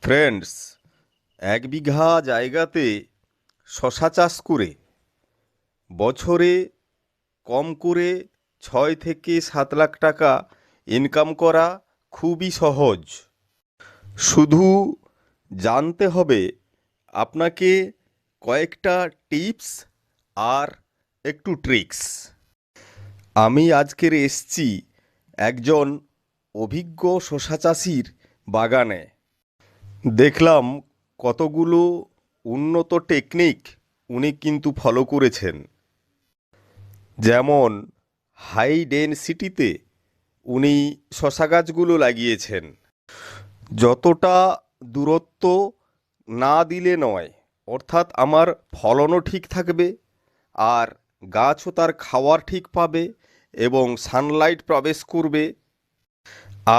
Friends, 1 বিঘা জায়গাতে শশা চাষ করে বছরে কম করে 6 থেকে 7 লাখ টাকা ইনকাম করা খুবই সহজ। শুধু জানতে হবে আপনাকে কয়েকটা টিপস আর একটু ট্রিক্স। আমি আজকের এসছি একজন অভিজ্ঞ শশা চাষির বাগানে। দেখলাম কতগুলো উন্নত টেকনিক উনি কিন্তু ফলো করেছেন। যেমন হাই ডেনসিটিতে উনি শশা গাছগুলো লাগিয়েছেন। যতটা দূরত্ব না দিলে নয়, অর্থাৎ আমার ফলনও ঠিক থাকবে আর গাছও তার খাওয়ার ঠিক পাবে এবং সানলাইট প্রবেশ করবে।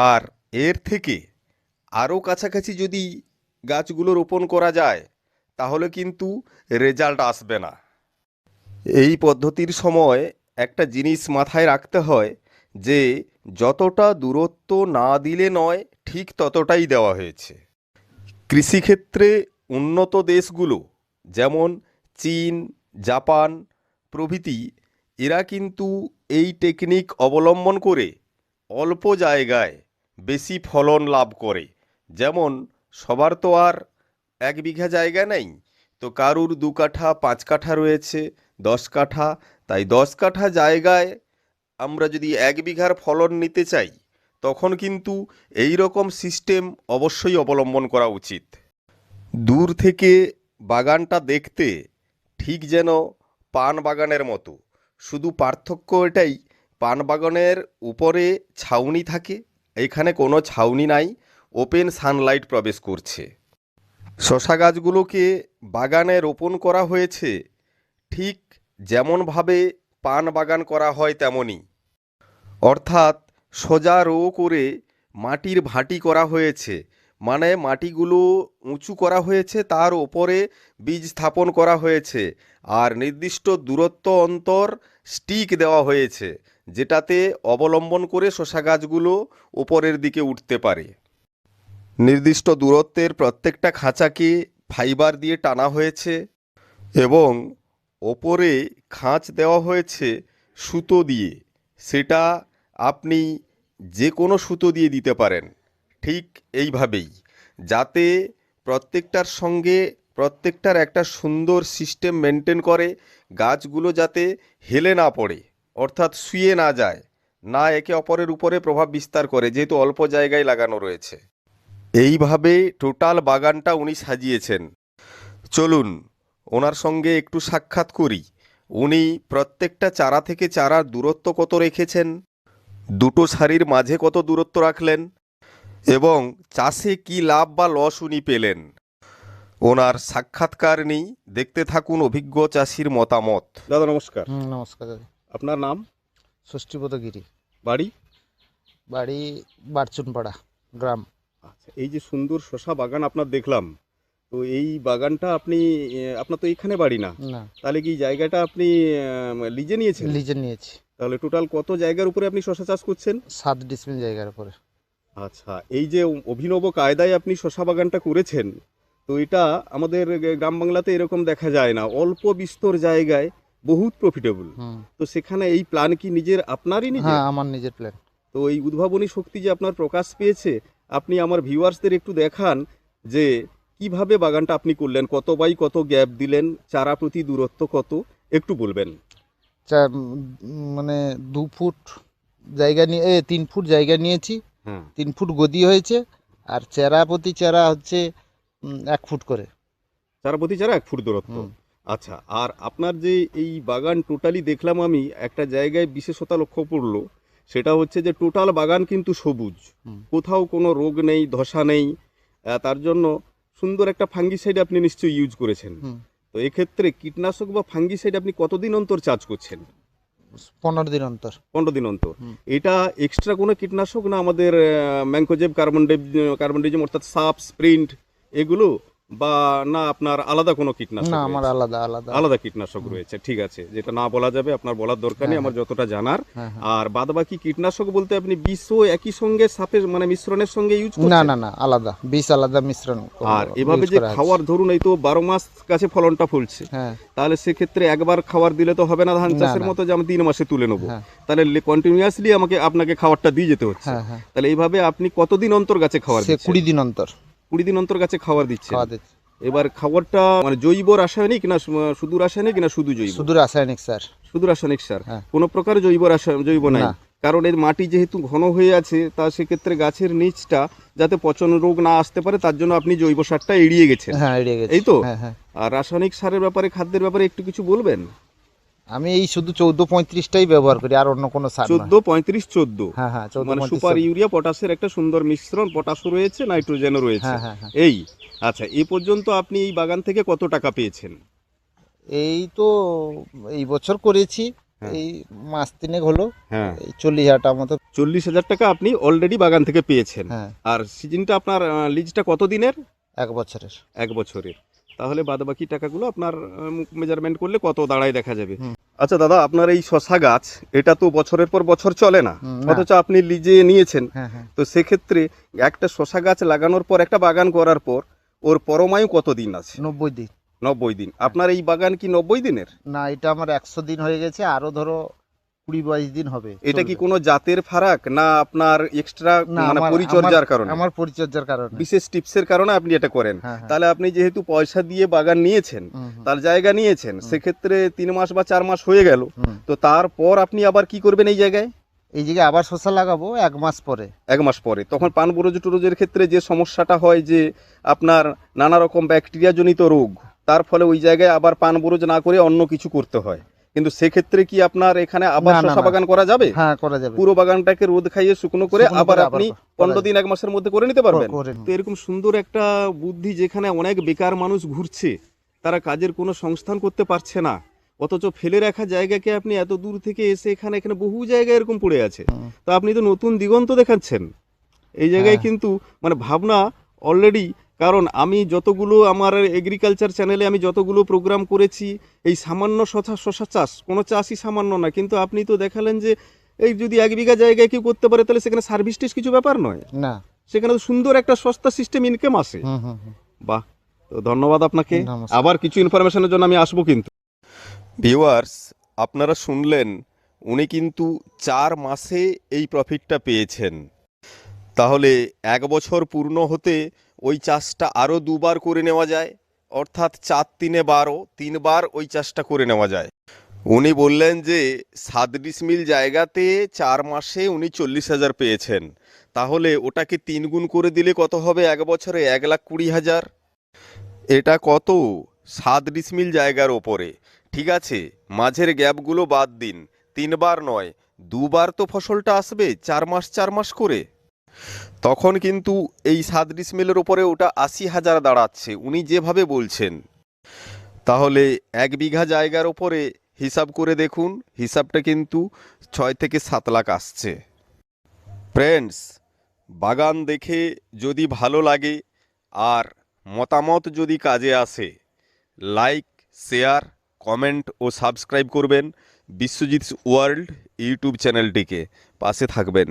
আর এর থেকে আরও কাছাকাছি যদি গাছগুলো রোপণ করা যায় তাহলে কিন্তু রেজাল্ট আসবে না। এই পদ্ধতির সময় একটা জিনিস মাথায় রাখতে হয় যে যতটা দূরত্ব না দিলে নয়, ঠিক ততটাই দেওয়া হয়েছে। কৃষিক্ষেত্রে উন্নত দেশগুলো যেমন চীন, জাপান প্রভৃতি, এরা কিন্তু এই টেকনিক অবলম্বন করে অল্প জায়গায় বেশি ফলন লাভ করে। যেমন সবার তো আর 1 বিঘা জায়গা নেই, তো কারুর 2 কাঠা 5 কাঠা রয়েছে, 10 কাঠা। তাই 10 কাঠা জায়গায় আমরা যদি 1 বিঘার ফলন নিতে চাই তখন কিন্তু এই রকম সিস্টেম অবশ্যই অবলম্বন করা উচিত। দূর থেকে বাগানটা দেখতে ঠিক যেন পান বাগানের মতো, শুধু পার্থক্য এটাই, পান বাগানের উপরে ছাউনি থাকে, এখানে কোনো ছাউনি নাই, ওপেন সানলাইট প্রবেশ করছে। শশা গাছগুলোকে বাগানে রোপণ করা হয়েছে ঠিক যেমনভাবে পান বাগান করা হয় তেমনই, অর্থাৎ সোজা রো করে মাটির ভাঁটি করা হয়েছে, মানে মাটিগুলো উঁচু করা হয়েছে, তার ওপরে বীজ স্থাপন করা হয়েছে আর নির্দিষ্ট দূরত্ব অন্তর স্টিক দেওয়া হয়েছে, যেটাতে অবলম্বন করে শশা গাছগুলো ওপরের দিকে উঠতে পারে। নির্দিষ্ট দূরত্বের প্রত্যেকটা খাঁচাকে ফাইবার দিয়ে টানা হয়েছে এবং ওপরে খাঁচ দেওয়া হয়েছে সুতো দিয়ে। সেটা আপনি যে কোনো সুতো দিয়ে দিতে পারেন, ঠিক এইভাবেই, যাতে প্রত্যেকটার সঙ্গে প্রত্যেকটার একটা সুন্দর সিস্টেম মেনটেন করে, গাছগুলো যাতে হেলে না পড়ে, অর্থাৎ শুয়ে না যায়, না একে অপরের উপরে প্রভাব বিস্তার করে, যেহেতু অল্প জায়গায় লাগানো রয়েছে। এইভাবে টোটাল বাগানটা উনি সাজিয়েছেন। চলুন ওনার সঙ্গে একটু সাক্ষাৎ করি। উনি প্রত্যেকটা চারা থেকে চারার দূরত্ব কত রেখেছেন, দুটো সারির মাঝে কত দূরত্ব রাখলেন এবং চাষে কি লাভ বা লস উনি পেলেন। ওনার সাক্ষাৎকার নিই, দেখতে থাকুন অভিজ্ঞ চাষির মতামত। দাদা নমস্কার। নমস্কার দাদা। আপনার নাম? ষষ্ঠীপদ গিরি, বাড়ি? বাড়ি বারচুনপাড়া গ্রাম। আচ্ছা, এই যে সুন্দর শশা বাগান আপনার দেখলাম, তো এই বাগানটা আপনি আপনার তো এইখানে বাড়ি না, না, তাহলে কি জায়গাটা আপনি লিজে নিয়েছেন? লিজে নিয়েছি। তাহলে টোটাল কত জায়গার উপরে আপনি শশা চাষ করছেন? 7 ডিসমিল জায়গার উপরে। আচ্ছা, এই যে অভিনব কায়দায় আপনি শশা বাগানটা করেছেন, তো এটা আমাদের গ্রাম বাংলাতে এরকম দেখা যায় না, অল্প বিস্তর জায়গায় বহুত প্রফিটেবল। তো সেখানে এই প্ল্যান কি নিজের, আপনারই নিজের? হ্যাঁ, আমার নিজের প্ল্যান। তো এই উদ্ভাবনী শক্তি যে আপনার প্রকাশ পেয়েছে, আপনি আমার ভিউয়ার্সদের একটু দেখান যে কিভাবে বাগানটা আপনি করলেন, কত বাই কত গ্যাপ দিলেন, চারা প্রতি দূরত্ব কত, একটু বলবেন। মানে 2 ফুট জায়গা নিয়ে 3 ফুট জায়গা নিয়েছি। হ্যাঁ, 3 ফুট গদি হয়েছে আর চারা প্রতি চারা হচ্ছে 1 ফুট করে। চারা প্রতি চারা 1 ফুট দূরত্ব। আচ্ছা, আর আপনার যে এই বাগান টোটালি দেখলাম আমি, একটা জায়গায় বিশেষতা লক্ষ্য পড়লো, সেটা হচ্ছে যে টোটাল বাগান কিন্তু সবুজ, কোথাও কোনো রোগ নেই, ধসা নেই। তার জন্য সুন্দর একটা ফাঙ্গিসাইড আপনি নিশ্চয়ই ইউজ করেছেন। তো এক্ষেত্রে কীটনাশক বা ফাঙ্গিসাইড আপনি কতদিন অন্তর চার্জ করছেন? 15 দিন অন্তর। 15 দিন অন্তর। এটা এক্সট্রা কোনো কীটনাশক না আমাদের ম্যাঙ্কোজেব, কার্বনডিজম অর্থাৎ সাপ, স্প্রিন্ট এগুলো? বা না আপনার আলাদা কোনো কীটনাশক না, আমার রয়েছে? আলাদা আলাদা। আলাদা কীটনাশক রয়েছে, ঠিক আছে, যেটা না বলা যাবে, আপনার বলার দরকার নেই, হ্যাঁ, আমার যতটা জানার। হ্যাঁ, হ্যাঁ। আর বাদবাকি কীটনাশক বলতে আপনি বিষও একই সঙ্গে সাপের মানে মিশ্রণের সঙ্গে ইউজ না করছেন? না না, আলাদা বিষ, আলাদা মিশ্রণ আর এভাবে use যে করা হচ্ছে। খাওয়ার, ধরুন এই তো 12 মাস গাছে ফলনটা ফলছে, হ্যাঁ, তাহলে সেক্ষেত্রে একবার খাবার দিলে তো হবে না ধান না, চাষের না। মতো যে আমি 3 মাসে তুলে নেবো। হ্যাঁ, তাহলে কন্টিনিউয়াসলি আপনাকে খাবারটা দিয়ে যেতে হচ্ছে। হ্যাঁ, হ্যাঁ। তাহলে এইভাবে আপনি কতদিন অন্তর গাছে খাবার সে দিচ্ছেন? 20 দিন অন্তর 20 দিন অন্তর গাছে খাবার দিচ্ছেন। খাওয়া দিচ্ছে। এবার খাবারটা মানে জৈব রাসায়নিক না শুধু রাসায়নিক না শুধু জৈব? শুধু রাসায়নিক সার। শুধু রাসায়নিক সার, হ্যাঁ। কোনো প্রকার জৈব নাই? না। কারণ এর মাটি যেহেতু ঘন হয়ে আছে, তা সেক্ষেত্রে গাছের নিচটা যাতে পচন রোগ না আসতে পারে, তার জন্য আপনি জৈব সারটা এড়িয়ে গেছেন। হ্যাঁ, এড়িয়ে গেছে। এই তো? হ্যাঁ, হ্যাঁ। আর রাসায়নিক সারের ব্যাপারে, খাদ্যের ব্যাপারে একটু কিছু বলবেন? আমি এই শুধু 14-35টাই ব্যবহার করি, আর অন্য কোনো সার নয়। 14, 35, 14 হ্যাঁ, হ্যাঁ, 14, মানে 35, সুপার 14 ইউরিয়া পটাশের একটা সুন্দর মিশ্রণ, পটাশও রয়েছে, নাইট্রোজেনও রয়েছে। হ্যাঁ, হ্যাঁ, হ্যাঁ। এই আচ্ছা, এই পর্যন্ত আপনি এই বাগান থেকে কত টাকা পেয়েছেন? এই তো এই বছর করেছি, হ্যাঁ। এই মাস তিনেক হলো, হ্যাঁ, এই 40,000 টাকা মতো। 40,000 টাকা আপনি অলরেডি বাগান থেকে পেয়েছেন। হ্যাঁ, আর সিজনটা আপনার লিজটা কত দিনের? 1 বছরের। 1 বছরের। তাহলে বাদবাকি টাকাগুলো আপনার মেজারমেন্ট করলে কত দাঁড়ায় দেখা যাবে। হুম। আচ্ছা দাদা, আপনার এই শশা গাছ, এটা তো বছরের পর বছর চলে না, না। অথচ আপনি লিজে নিয়েছেন। হ্যাঁ, হ্যাঁ। তো সেক্ষেত্রে একটা শশা গাছ লাগানোর পর, একটা বাগান করার পর, ওর পরমায়ু কত দিন আছে? 90 দিন। 90 দিন। আপনার এই বাগান কি 90 দিনের? না, এটা আমার 100 দিন হয়ে গেছে, আরো ধরো 20-22 দিন হবে। এটা কি চলবে। কোনো জাতের ফারাক, না আপনার এক্সট্রা না, মানে আমার পরিচর্যার কারণে? আমার পরিচর্যার কারণে। বিশেষ টিপসের কারণে আপনি এটা করেন? হ্যাঁ, হ্যাঁ। তাহলে আপনি যেহেতু পয়সা দিয়ে বাগান নিয়েছেন, হুম, হুম, তার জায়গা নিয়েছেন, সেক্ষেত্রে 3 মাস বা 4 মাস হয়ে গেল, হুম। তো তারপর আপনি আবার কি করবেন এই জায়গায়? এই জায়গায় আবার শসা লাগাবো 1 মাস পরে। 1 মাস পরে। তখন পান বুরোজ টুরোজের ক্ষেত্রে যে সমস্যাটা হয়, যে আপনার নানা রকম ব্যাকটেরিয়া জনিত রোগ, তার ফলে ওই জায়গায় আবার পান বুরোজ না করে অন্য কিছু করতে হয়। কিন্তু সেক্ষেত্রে কি আপনার এখানে আবার না, না, শশা না। বাগান করা যাবে? হ্যাঁ, করা যাবে। পুরো বাগানটাকে রোদ খাইয়ে শুকনো করে শুকনো আবার করে আপনি করা 15 দিন যাবে। 1 মাসের মধ্যে করে নিতে পারবেন? করে তো এরকম সুন্দর একটা বুদ্ধি, যেখানে অনেক বেকার মানুষ ঘুরছে, তারা কাজের কোনো সংস্থান করতে পারছে না, অথচ ফেলে রাখা জায়গাকে আপনি এত দূর থেকে এসে এখানে বহু জায়গায় এরকম পড়ে আছে, হুম। তো আপনি তো নতুন দিগন্ত দেখাচ্ছেন এই জায়গায়। হ্যাঁ। কিন্তু মানে ভাবনা অলরেডি, কারণ আমি যতগুলো আমার এগ্রিকালচার চ্যানেলে আমি যতগুলো প্রোগ্রাম করেছি, এই সামান্য শশা চাষ, কোনো চাষই সামান্য না, কিন্তু আপনি তো দেখালেন যে এই যদি 1 বিঘা জায়গায় কেউ করতে পারে, তাহলে সেখানে সার্ভিস টেস কিছু ব্যাপার নয়, না। সেখানে তো সুন্দর একটা সস্তা সিস্টেম ইনকাম আসে। হুম, হুম, হুম। বাহ, তো ধন্যবাদ আপনাকে। নমস্কার। আবার কিছু ইনফরমেশনের জন্য আমি আসবো কিন্তু। ভিউয়ার্স, আপনারা শুনলেন, উনি কিন্তু 4 মাসে এই প্রফিটটা পেয়েছেন। তাহলে 1 বছর পূর্ণ হতে ওই চাষটা আরও 2 বার করে নেওয়া যায়, অর্থাৎ 4 3 12, 3 বার ওই চাষটা করে নেওয়া যায়। উনি বললেন যে 7 ডিসমিল জায়গাতে 4 মাসে উনি 40,000 পেয়েছেন। তাহলে ওটাকে 3 গুণ করে দিলে কত হবে? 1 বছরে 1,20,000। এটা কত? 7 ডিসমিল জায়গার ওপরে। ঠিক আছে, মাঝের গ্যাপগুলো বাদ দিন, 3 বার নয়, 2 বার তো ফসলটা আসবে 4 মাস 4 মাস করে। তখন কিন্তু এই 7 ডিসমিলের ওপরে ওটা 80,000 দাঁড়াচ্ছে উনি যেভাবে বলছেন। তাহলে 1 বিঘা জায়গার ওপরে হিসাব করে দেখুন, হিসাবটা কিন্তু 6 থেকে 7 লাখ আসছে। ফ্রেন্ডস, বাগান দেখে যদি ভালো লাগে আর মতামত যদি কাজে আসে, লাইক, শেয়ার, কমেন্ট ও সাবস্ক্রাইব করবেন বিশ্বজিৎ ওয়ার্ল্ড ইউটিউব চ্যানেলটিকে। পাশে থাকবেন।